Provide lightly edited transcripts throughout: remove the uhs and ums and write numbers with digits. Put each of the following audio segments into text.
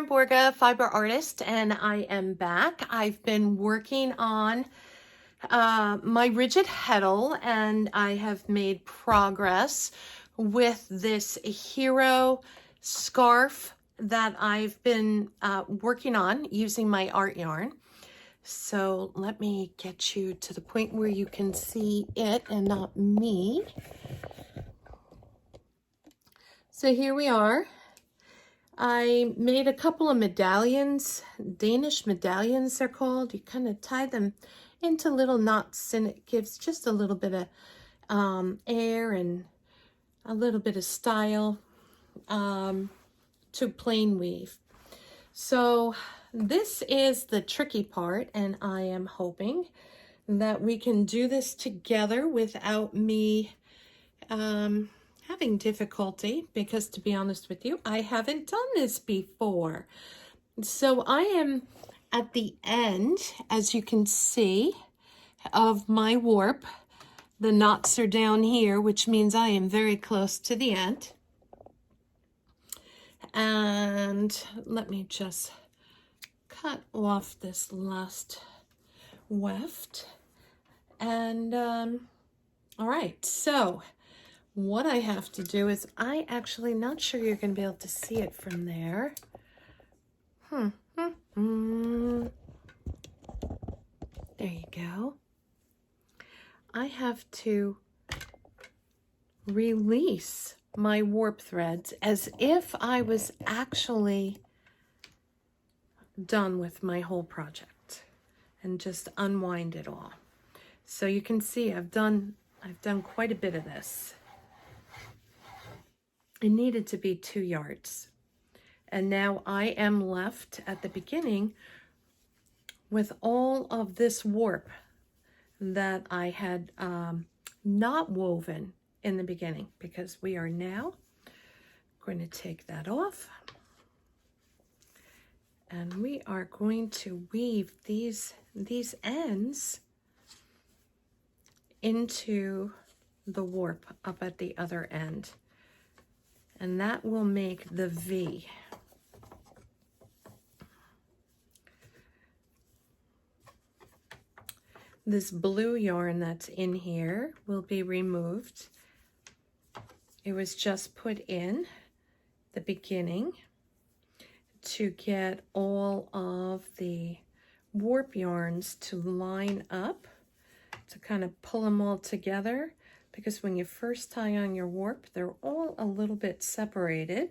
Karen Borga, fiber artist, and I am back. I've been working on my Rigid Heddle, and I have made progress with this Hero scarf that I've been working on using my art yarn. So let me get you to the point where you can see it and not me. So here we are. I made a couple of medallions, Danish medallions they're called. You kind of tie them into little knots and it gives just a little bit of air and a little bit of style to plain weave. So this is the tricky part, and I am hoping that we can do this together without me having difficulty, because to be honest with you, I haven't done this before. So I am at the end, as you can see, of my warp. The knots are down here, which means I am very close to the end. And let me just cut off this last weft. And all right, so what I have to do is, I actually not sure you're going to be able to see it from there. There you go. I have to release my warp threads as if I was actually done with my whole project, and just unwind it all. So you can see I've done quite a bit of this. It needed to be 2 yards. And now I am left at the beginning with all of this warp that I had not woven in the beginning, because we are now going to take that off. And we are going to weave these ends into the warp up at the other end. And that will make the V. This blue yarn that's in here will be removed. It was just put in the beginning to get all of the warp yarns to line up, to kind of pull them all together, because when you first tie on your warp, they're all a little bit separated.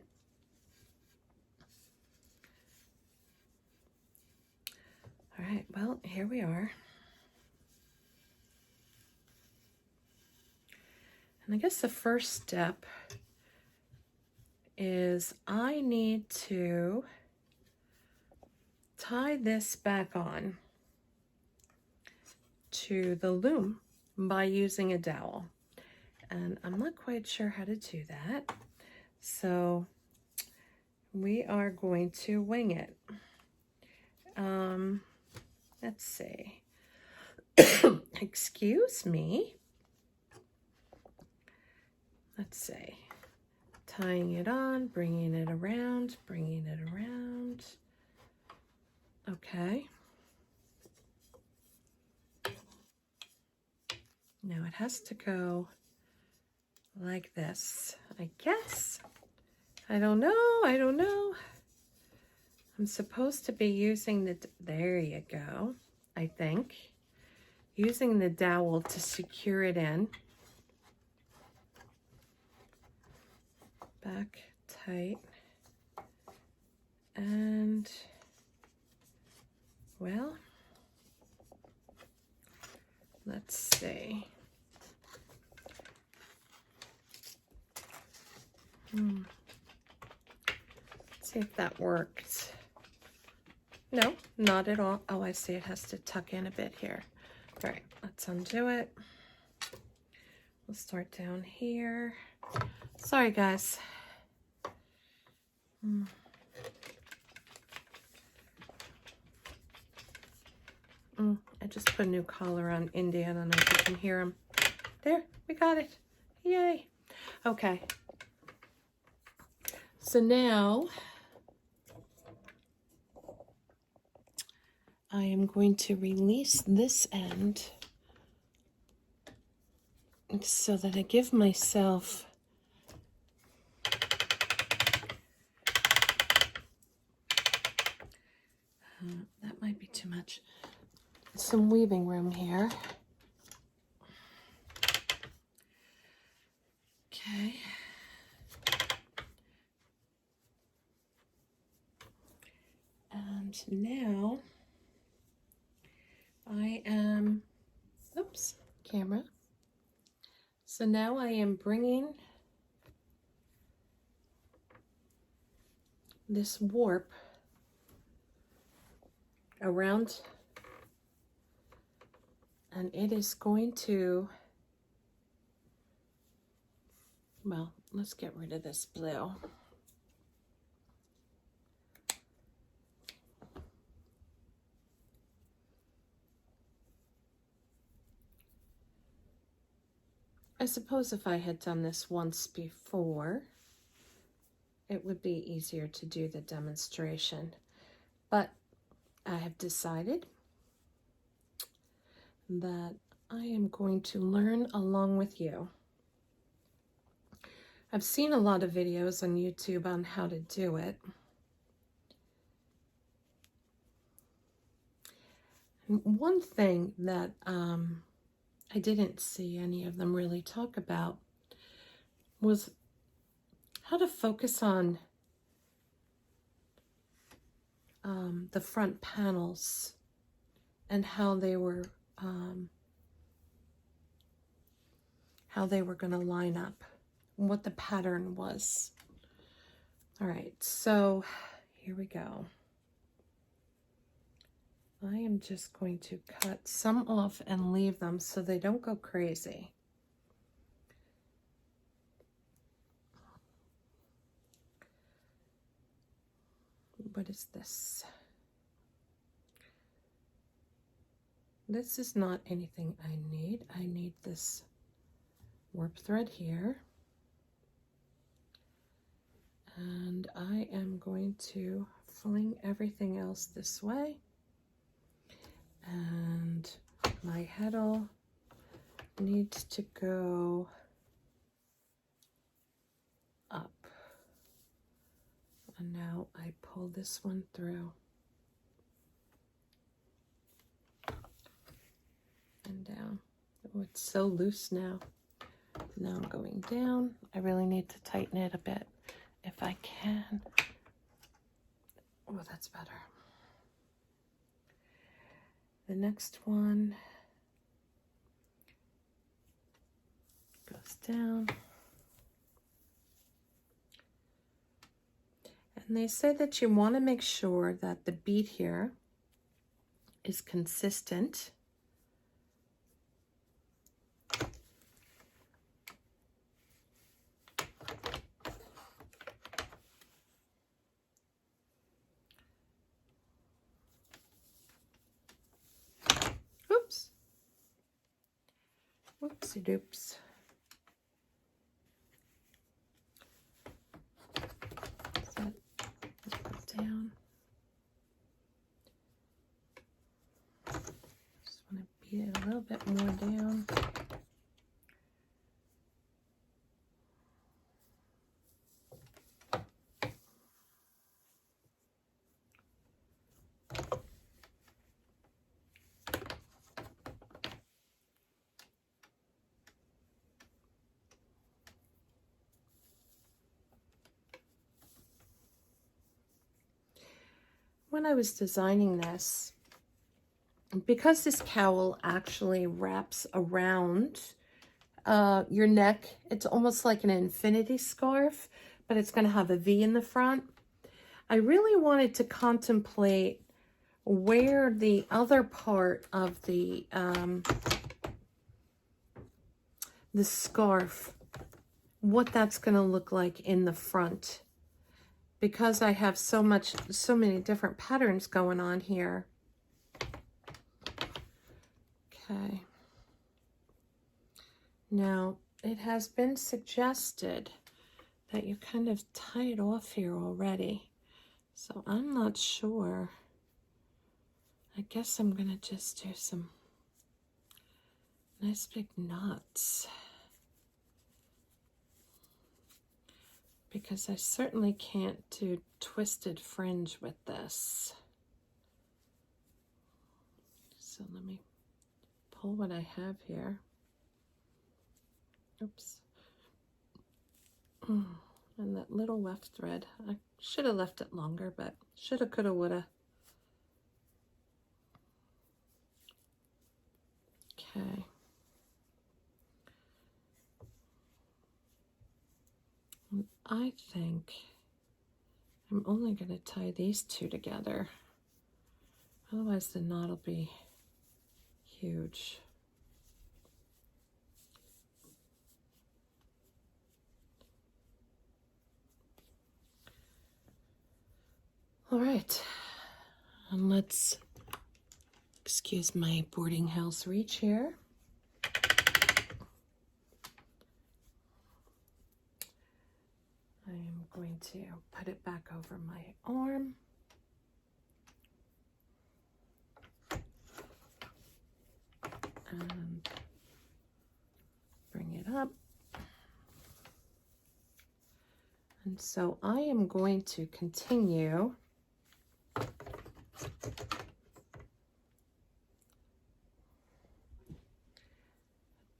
All right, well, here we are. And I guess the first step is I need to tie this back on to the loom by using a dowel. And I'm not quite sure how to do that. So we are going to wing it. Let's see. Excuse me. Let's see. Tying it on, bringing it around, bringing it around. Okay. Now it has to go like this, I guess. I don't know. I'm supposed to be using the, there you go, I think. Using the dowel to secure it in. Back tight. And, well, let's see. Let's see if that worked. No, not at all. Oh, I see, it has to tuck in a bit here. All right, let's undo it. We'll start down here. Sorry, guys. I just put a new collar on India. I don't know if you can hear him. There, we got it. Yay. Okay. So now I am going to release this end so that I give myself that might be too much, some weaving room here. Okay. And now I am, oops, camera. So now I am bringing this warp around, and it is going to, well, let's get rid of this blue. I suppose if I had done this once before, it would be easier to do the demonstration, but I have decided that I am going to learn along with you. I've seen a lot of videos on YouTube on how to do it. And one thing that I didn't see any of them really talk about was how to focus on the front panels and how they were going to line up, what the pattern was. All right, so here we go. I am just going to cut some off and leave them so they don't go crazy. What is this? This is not anything I need. I need this warp thread here. And I am going to fling everything else this way. And my heddle needs to go up. And now I pull this one through. And down. Oh, it's so loose now. Now I'm going down. I really need to tighten it a bit if I can. Oh, that's better. The next one goes down. And they say that you want to make sure that the bead here is consistent. Oops. Whoopsie doops. Down. Just want to beat it a little bit more down. When I was designing this, because this cowl actually wraps around your neck, it's almost like an infinity scarf, but it's going to have a V in the front. I really wanted to contemplate where the other part of the scarf, what that's going to look like in the front. Because I have so many different patterns going on here. Okay. Now, it has been suggested that you kind of tie it off here already. So I'm not sure. I guess I'm gonna just do some nice big knots, because I certainly can't do twisted fringe with this. So let me pull what I have here. Oops. And that little weft thread, I should have left it longer, but shoulda, coulda, woulda. Okay. And I think I'm only going to tie these two together. Otherwise the knot will be huge. All right, and let's, excuse my boarding house reach here. I am going to put it back over my arm. And bring it up. And so I am going to continue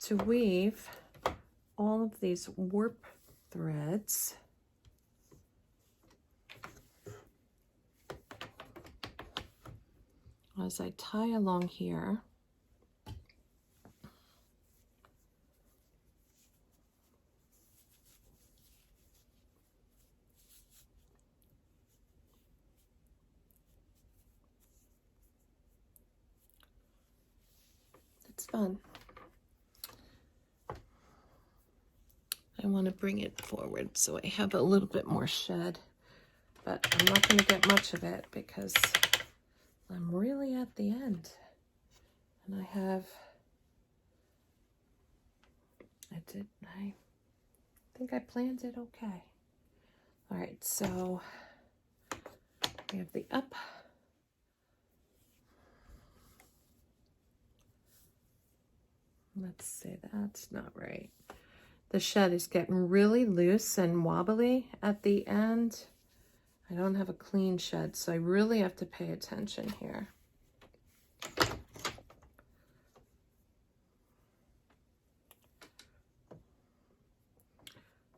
to weave all of these warp threads as I tie along here. It's fun. I want to bring it forward so I have a little bit more shed, but I'm not going to get much of it because I'm really at the end. And I think I planned it okay. All right, so we have the up. Let's see, that's not right. The shed is getting really loose and wobbly at the end. I don't have a clean shed, so I really have to pay attention here.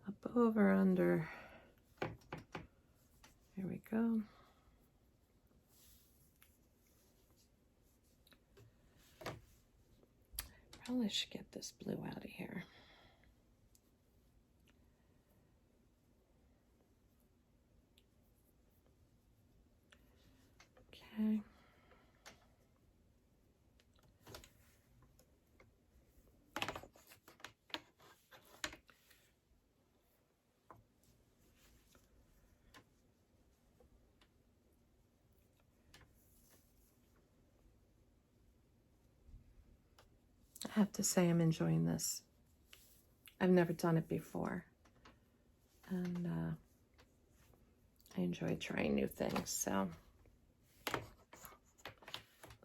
Up, over, under. Here we go. Probably should get this blue out of here. Okay. I have to say I'm enjoying this. I've never done it before. And I enjoy trying new things. So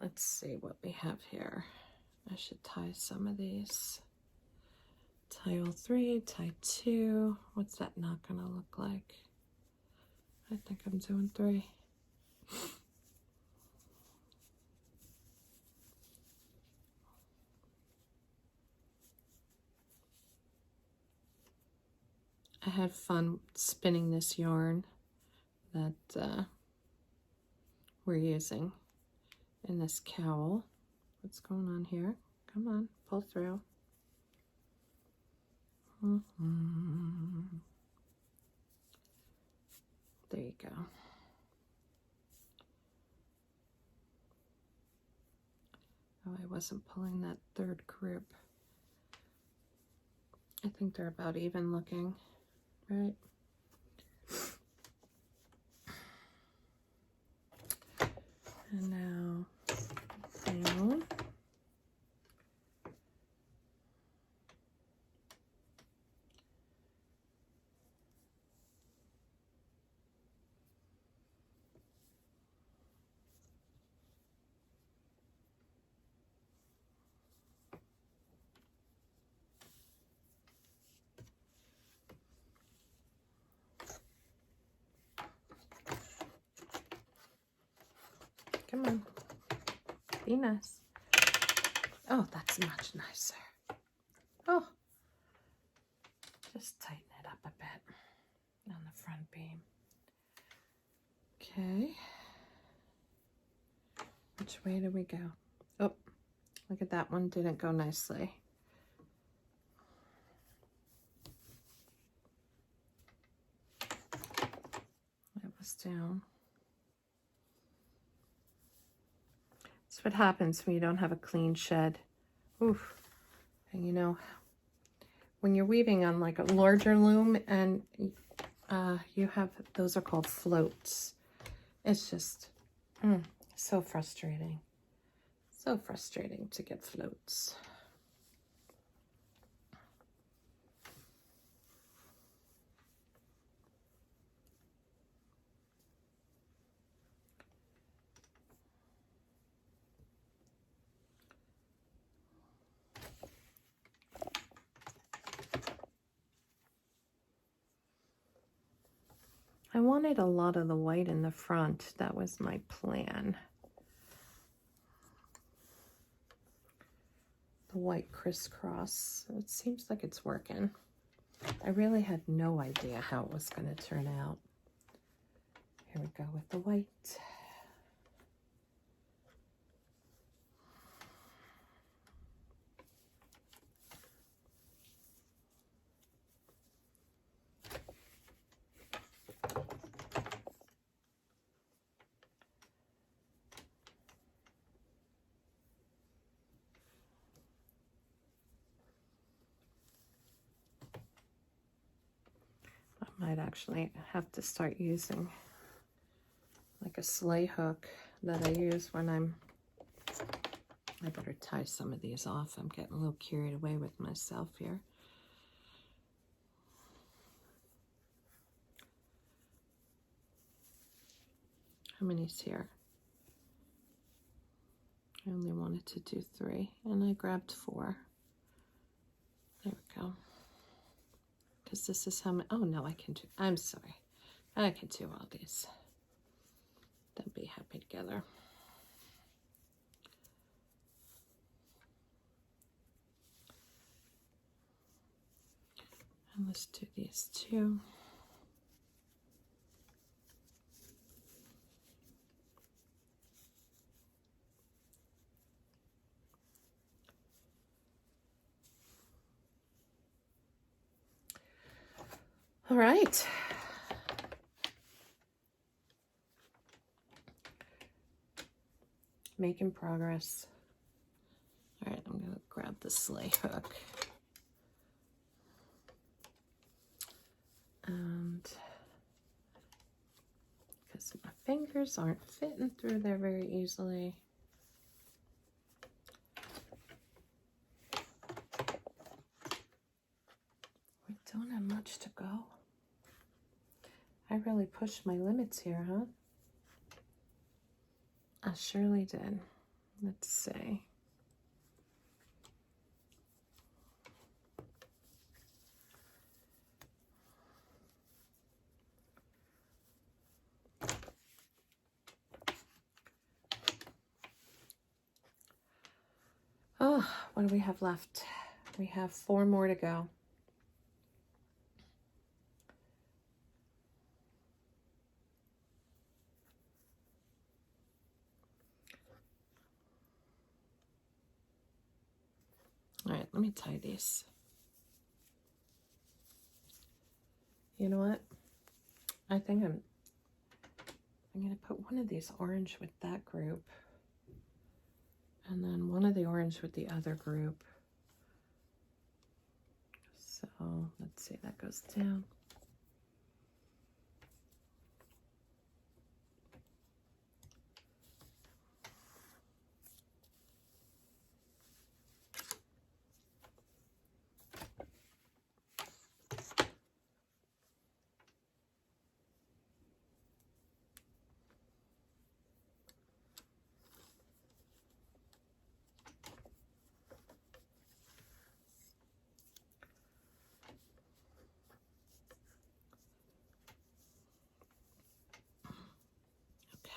let's see what we have here. I should tie some of these. Tie all three, tie two. What's that knot gonna look like? I think I'm doing three. I had fun spinning this yarn that we're using in this cowl. What's going on here? Come on, pull through. There you go. Oh, I wasn't pulling that third group. I think they're about even looking, right? And now down. Come on. Be nice. Oh, that's much nicer. Oh. Just tighten it up a bit on the front beam. Okay. Which way do we go? Oh, look at that one. Didn't go nicely. It was down. That's what happens when you don't have a clean shed. Oof. And you know, when you're weaving on like a larger loom and you have, those are called floats. It's just so frustrating. So frustrating to get floats. I wanted a lot of the white in the front. That was my plan. The white crisscross. It seems like it's working. I really had no idea how it was going to turn out. Here we go with the white. Might actually have to start using like a sleigh hook that I use when I better tie some of these off. I'm getting a little carried away with myself here. How many's here? I only wanted to do 3 and I grabbed 4. There we go. Because this is how many, oh no, I can do, I'm sorry. I can do all these. They'll be happy together. And let's do these 2. All right. Making progress. All right, I'm going to grab the sleigh hook. And because my fingers aren't fitting through there very easily. We don't have much to go. I really pushed my limits here, huh? I surely did. Let's see. Oh, what do we have left? We have 4 more to go. All right, let me tie these. You know what? I think I'm going to put one of these orange with that group. And then one of the orange with the other group. So let's see, that goes down.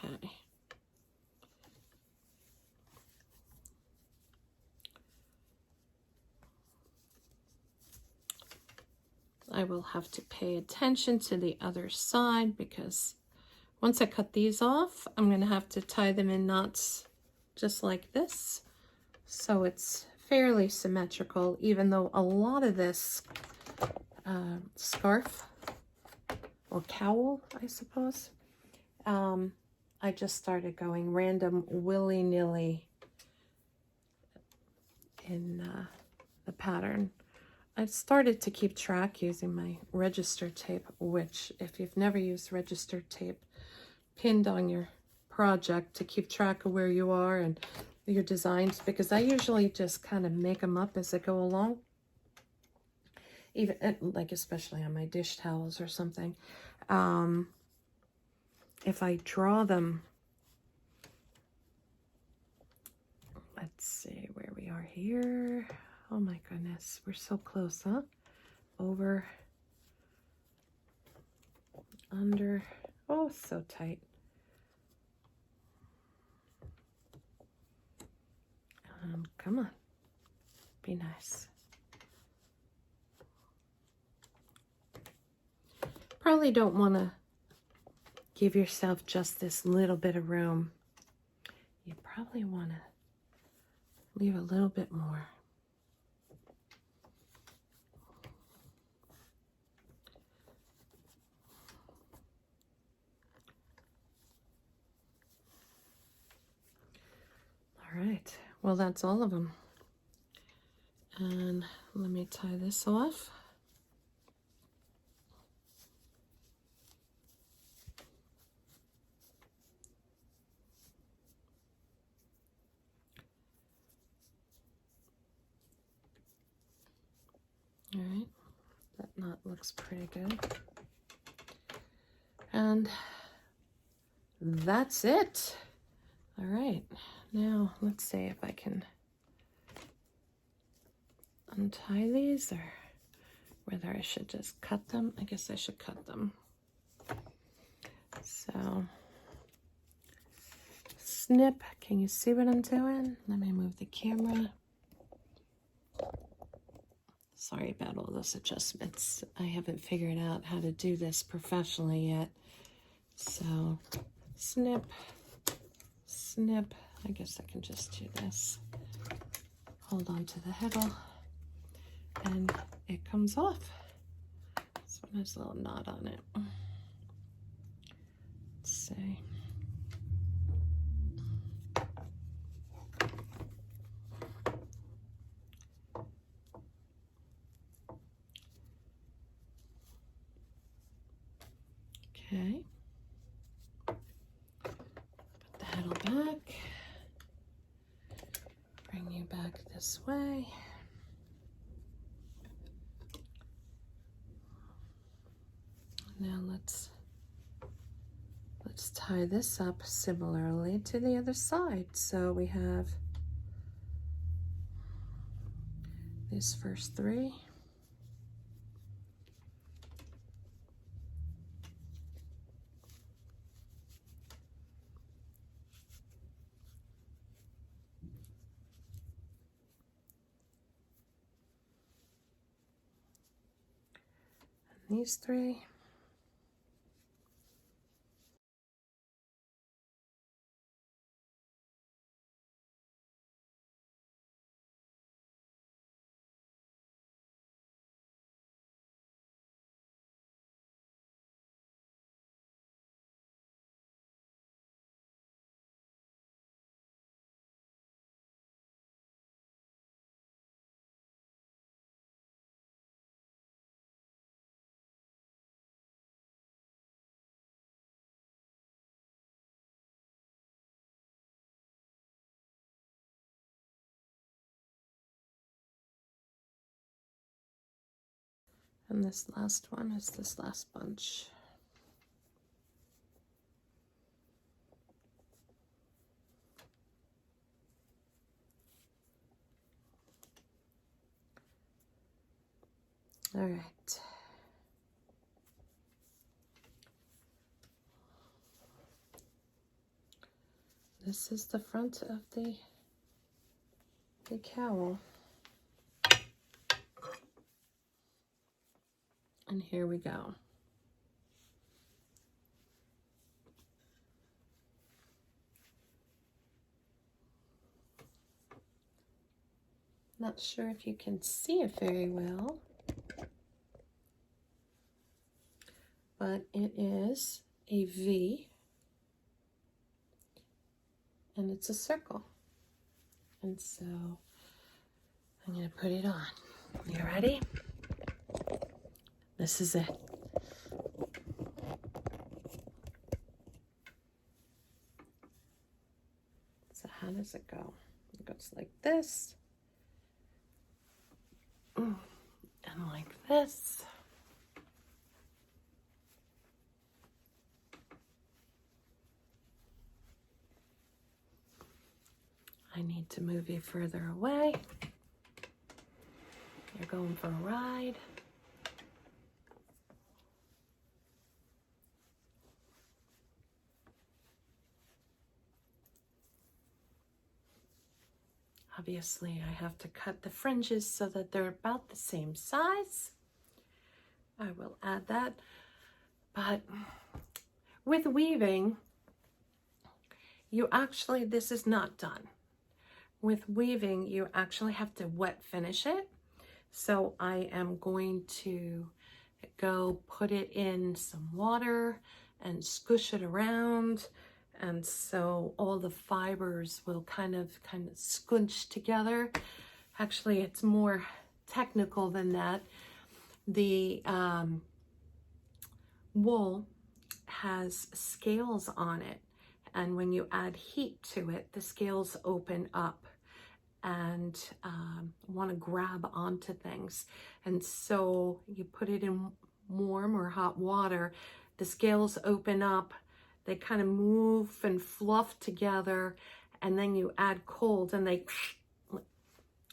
Okay. I will have to pay attention to the other side, because once I cut these off, I'm going to have to tie them in knots just like this. So it's fairly symmetrical, even though a lot of this scarf or cowl, I suppose, I just started going random willy-nilly in the pattern. I've started to keep track using my register tape, which, if you've never used register tape pinned on your project to keep track of where you are and your designs, because I usually just kind of make them up as I go along, even like especially on my dish towels or something. If I draw them, let's see where we are here. Oh my goodness, we're so close, huh? Over, under, oh, so tight. Come on, be nice. Probably don't want to give yourself just this little bit of room. You probably want to leave a little bit more. All right, well, that's all of them. And let me tie this off. All right, that knot looks pretty good. And that's it. All right, now let's see if I can untie these, or whether I should just cut them. I guess I should cut them. So, snip. Can you see what I'm doing? Let me move the camera. Sorry about all those adjustments. I haven't figured out how to do this professionally yet. So, snip, snip. I guess I can just do this. Hold on to the heddle, and it comes off. This one has a little knot on it. Let's see. Okay. Put the heddle back. Bring you back this way. Now let's tie this up similarly to the other side. So we have these first three. And these three. And this last one is this last bunch. All right. This is the front of the cowl. And here we go. Not sure if you can see it very well, but it is a V, and it's a circle. And so I'm going to put it on. You ready? This is it. So how does it go? It goes like this, and like this. I need to move you further away. You're going for a ride. Obviously, I have to cut the fringes so that they're about the same size. I will add that. But with weaving, this is not done. With weaving, you actually have to wet finish it. So I am going to go put it in some water and squish it around. And so all the fibers will kind of scunch together. Actually, it's more technical than that. The wool has scales on it. And when you add heat to it, the scales open up and want to grab onto things. And so you put it in warm or hot water, the scales open up, they kind of move and fluff together, and then you add cold and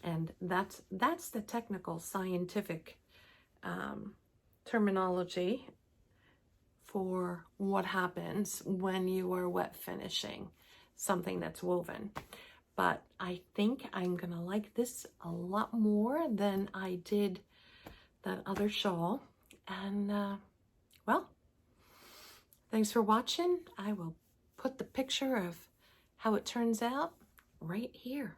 and that's the technical scientific terminology for what happens when you are wet finishing something that's woven. But I think I'm gonna like this a lot more than I did that other shawl. And well, thanks for watching. I will put the picture of how it turns out right here.